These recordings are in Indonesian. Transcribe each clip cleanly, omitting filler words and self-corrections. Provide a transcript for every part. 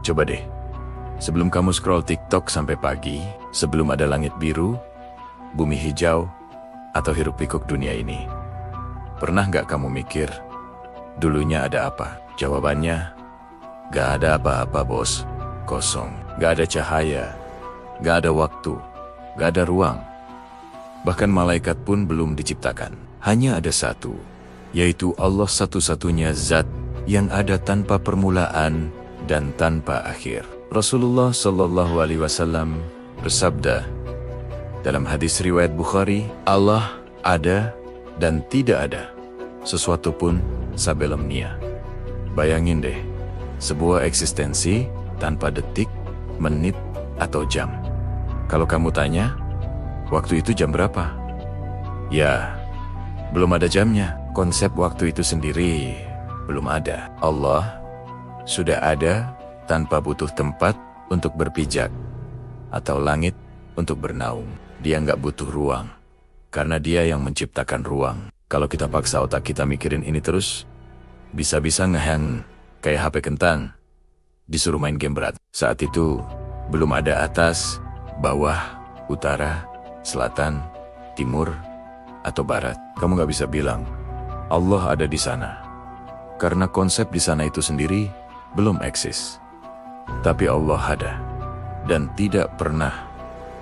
Coba deh, sebelum kamu scroll TikTok sampai pagi, sebelum ada langit biru, bumi hijau, atau hiruk pikuk dunia ini, pernah nggak kamu mikir, dulunya ada apa? Jawabannya, nggak ada apa-apa bos, kosong. Nggak ada cahaya, nggak ada waktu, nggak ada ruang. Bahkan malaikat pun belum diciptakan. Hanya ada satu, yaitu Allah satu-satunya zat yang ada tanpa permulaan dan tanpa akhir. Rasulullah Shallallahu Alaihi Wasallam bersabda dalam hadis riwayat Bukhari, Allah ada dan tidak ada sesuatu pun sabelum nia. Bayangin deh, sebuah eksistensi tanpa detik, menit, atau jam. Kalau kamu tanya, waktu itu jam berapa? Ya, belum ada jamnya. Konsep waktu itu sendiri belum ada. Allah sudah ada tanpa butuh tempat untuk berpijak atau langit untuk bernaung. Dia nggak butuh ruang, karena dia yang menciptakan ruang. Kalau kita paksa otak kita mikirin ini terus, bisa-bisa ngehang kayak HP kentang, disuruh main game berat. Saat itu, belum ada atas, bawah, utara, selatan, timur, atau barat. Kamu nggak bisa bilang, Allah ada di sana. Karena konsep di sana itu sendiri belum eksis. Tapi Allah ada, dan tidak pernah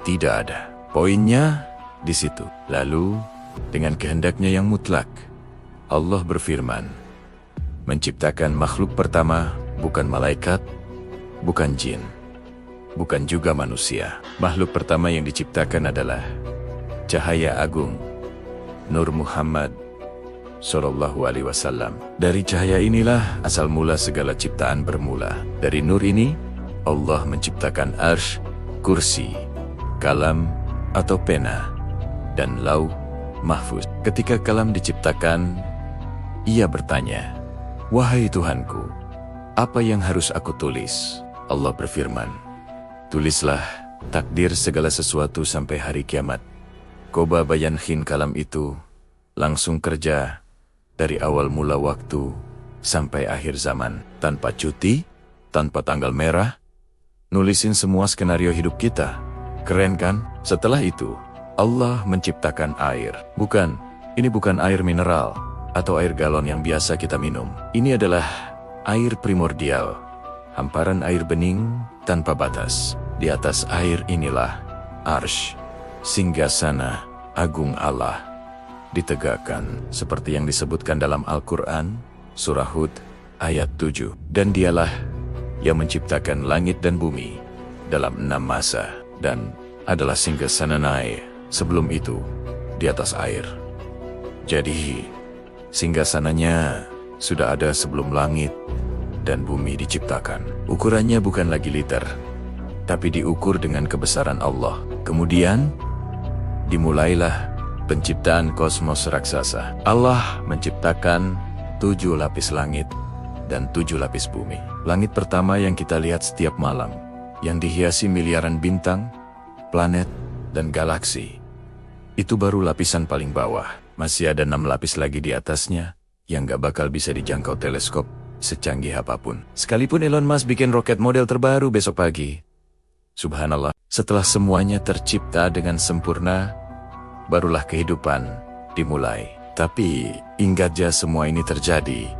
tidak ada. Poinnya di situ. Lalu, dengan kehendaknya yang mutlak, Allah berfirman, menciptakan makhluk pertama bukan malaikat, bukan jin, bukan juga manusia. Makhluk pertama yang diciptakan adalah cahaya agung, Nur Muhammad Sallallahu Alaihi Wasallam. Dari cahaya inilah asal mula segala ciptaan bermula. Dari nur ini, Allah menciptakan arsy, kursi, kalam atau pena, dan lauh mahfuz. Ketika kalam diciptakan, ia bertanya, wahai Tuhanku, apa yang harus aku tulis? Allah berfirman, tulislah takdir segala sesuatu sampai hari kiamat. Koba bayanhin kalam itu langsung kerja dari awal mula waktu sampai akhir zaman. Tanpa cuti, tanpa tanggal merah, nulisin semua skenario hidup kita. Keren kan? Setelah itu, Allah menciptakan air. Ini bukan air mineral atau air galon yang biasa kita minum. Ini adalah air primordial, hamparan air bening tanpa batas. Di atas air inilah arsy, singgasana agung Allah, ditegakkan seperti yang disebutkan dalam Al-Quran, Surah Hud, ayat 7. Dan dialah yang menciptakan langit dan bumi dalam 6 masa, dan adalah singgasana air sebelum itu di atas air. Jadi, singgasananya sudah ada sebelum langit dan bumi diciptakan. Ukurannya bukan lagi liter, tapi diukur dengan kebesaran Allah. Kemudian, dimulailah penciptaan kosmos raksasa. Allah menciptakan 7 lapis langit dan 7 lapis bumi. Langit pertama yang kita lihat setiap malam, yang dihiasi miliaran bintang, planet, dan galaksi. Itu baru lapisan paling bawah. Masih ada 6 lapis lagi di atasnya, yang gak bakal bisa dijangkau teleskop secanggih apapun. Sekalipun Elon Musk bikin roket model terbaru besok pagi. Subhanallah, setelah semuanya tercipta dengan sempurna, barulah kehidupan dimulai. Tapi, ingat aja semua ini terjadi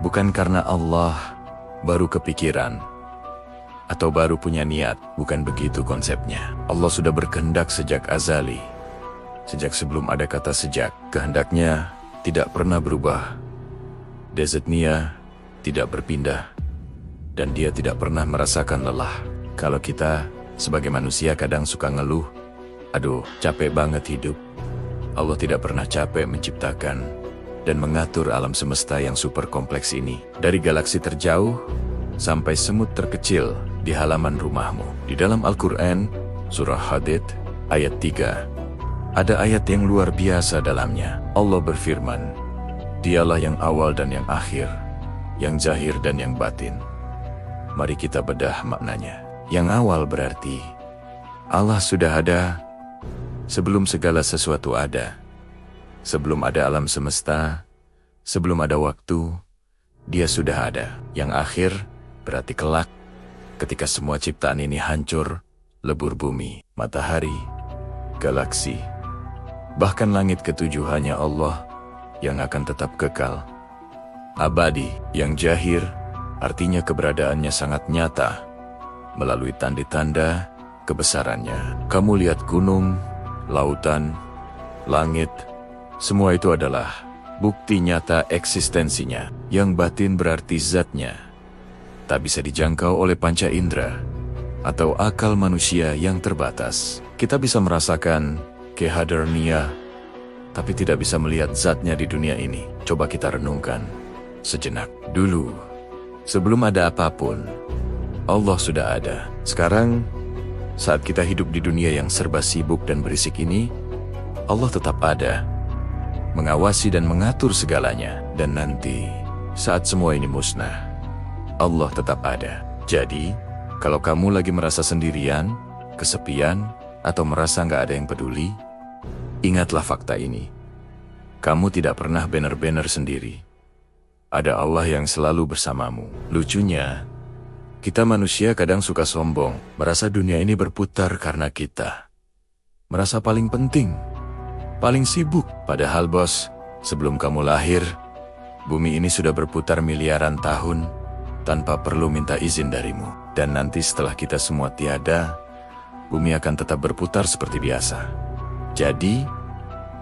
bukan karena Allah baru kepikiran atau baru punya niat. Bukan begitu konsepnya. Allah sudah berkehendak sejak azali. Sejak sebelum ada kata sejak. Kehendaknya tidak pernah berubah. Designnya tidak berpindah. Dan dia tidak pernah merasakan lelah. Kalau kita sebagai manusia kadang suka ngeluh, aduh, capek banget hidup. Allah tidak pernah capek menciptakan dan mengatur alam semesta yang super kompleks ini. Dari galaksi terjauh sampai semut terkecil di halaman rumahmu. Di dalam Al-Quran, Surah Hadid, ayat 3, ada ayat yang luar biasa dalamnya. Allah berfirman, dialah yang awal dan yang akhir, yang zahir dan yang batin. Mari kita bedah maknanya. Yang awal berarti Allah sudah ada sebelum segala sesuatu ada. Sebelum ada alam semesta, sebelum ada waktu, dia sudah ada. Yang akhir berarti kelak, ketika semua ciptaan ini hancur, lebur bumi, matahari, galaksi, bahkan langit ketujuh hanya Allah yang akan tetap kekal. Abadi, yang jahir, artinya keberadaannya sangat nyata. Melalui tanda-tanda kebesarannya, kamu lihat gunung, lautan, langit, semua itu adalah bukti nyata eksistensinya. Yang batin berarti zatnya tak bisa dijangkau oleh panca indera atau akal manusia yang terbatas. Kita bisa merasakan kehadarnya, tapi tidak bisa melihat zatnya di dunia ini. Coba kita renungkan sejenak. Dulu, sebelum ada apapun, Allah sudah ada. Sekarang, saat kita hidup di dunia yang serba sibuk dan berisik ini, Allah tetap ada, mengawasi dan mengatur segalanya. Dan nanti, saat semua ini musnah, Allah tetap ada. Jadi, kalau kamu lagi merasa sendirian, kesepian, atau merasa nggak ada yang peduli, ingatlah fakta ini. Kamu tidak pernah benar-benar sendiri. Ada Allah yang selalu bersamamu. Lucunya, kita manusia kadang suka sombong, merasa dunia ini berputar karena kita. Merasa paling penting, paling sibuk. Padahal bos, sebelum kamu lahir, bumi ini sudah berputar miliaran tahun tanpa perlu minta izin darimu. Dan nanti setelah kita semua tiada, bumi akan tetap berputar seperti biasa. Jadi,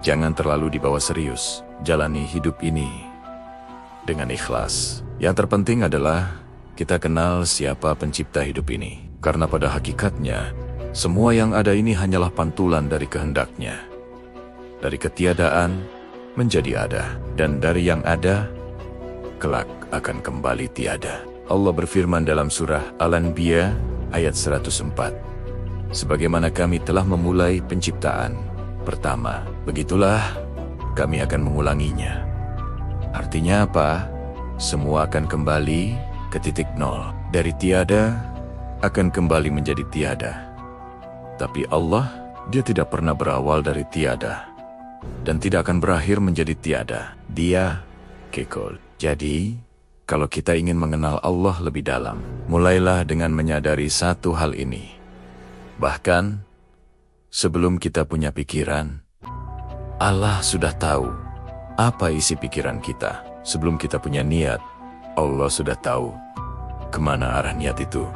jangan terlalu dibawa serius. Jalani hidup ini dengan ikhlas. Yang terpenting adalah kita kenal siapa pencipta hidup ini. Karena pada hakikatnya, semua yang ada ini hanyalah pantulan dari kehendaknya. Dari ketiadaan menjadi ada, dan dari yang ada, kelak akan kembali tiada. Allah berfirman dalam surah Al-Anbiya ayat 104. Sebagaimana kami telah memulai penciptaan pertama, begitulah kami akan mengulanginya. Artinya apa? Semua akan kembali ke titik nol. Dari tiada akan kembali menjadi tiada. Tapi Allah, Dia tidak pernah berawal dari tiada dan tidak akan berakhir menjadi tiada. Dia kekal. Jadi, kalau kita ingin mengenal Allah lebih dalam, mulailah dengan menyadari satu hal ini. Bahkan, sebelum kita punya pikiran, Allah sudah tahu apa isi pikiran kita. Sebelum kita punya niat, Allah sudah tahu kemana arah niat itu.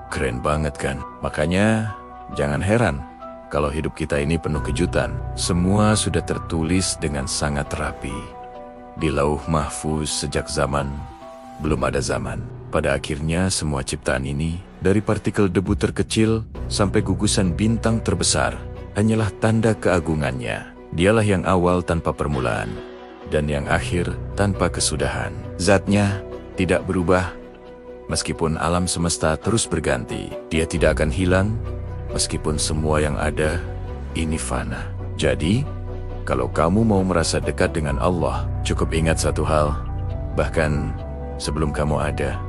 Keren banget kan? Makanya, jangan heran kalau hidup kita ini penuh kejutan. Semua sudah tertulis dengan sangat rapi di lauh mahfuz sejak zaman belum ada zaman. Pada akhirnya semua ciptaan ini, dari partikel debu terkecil sampai gugusan bintang terbesar, hanyalah tanda keagungannya. Dialah yang awal tanpa permulaan, dan yang akhir tanpa kesudahan. Zatnya tidak berubah, meskipun alam semesta terus berganti. Dia tidak akan hilang, meskipun semua yang ada ini fana. Jadi, kalau kamu mau merasa dekat dengan Allah, cukup ingat satu hal. Bahkan sebelum kamu ada,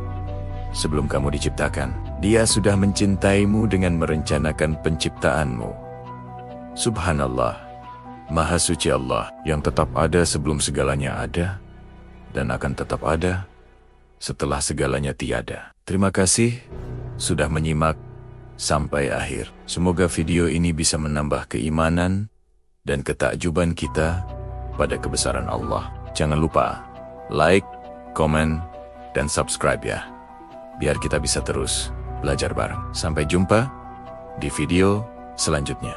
sebelum kamu diciptakan, Dia sudah mencintaimu dengan merencanakan penciptaanmu. Subhanallah, Maha Suci Allah yang tetap ada sebelum segalanya ada dan akan tetap ada setelah segalanya tiada. Terima kasih sudah menyimak sampai akhir. Semoga video ini bisa menambah keimanan dan ketakjuban kita pada kebesaran Allah. Jangan lupa like, komen, dan subscribe ya, biar kita bisa terus belajar bareng. Sampai jumpa di video selanjutnya.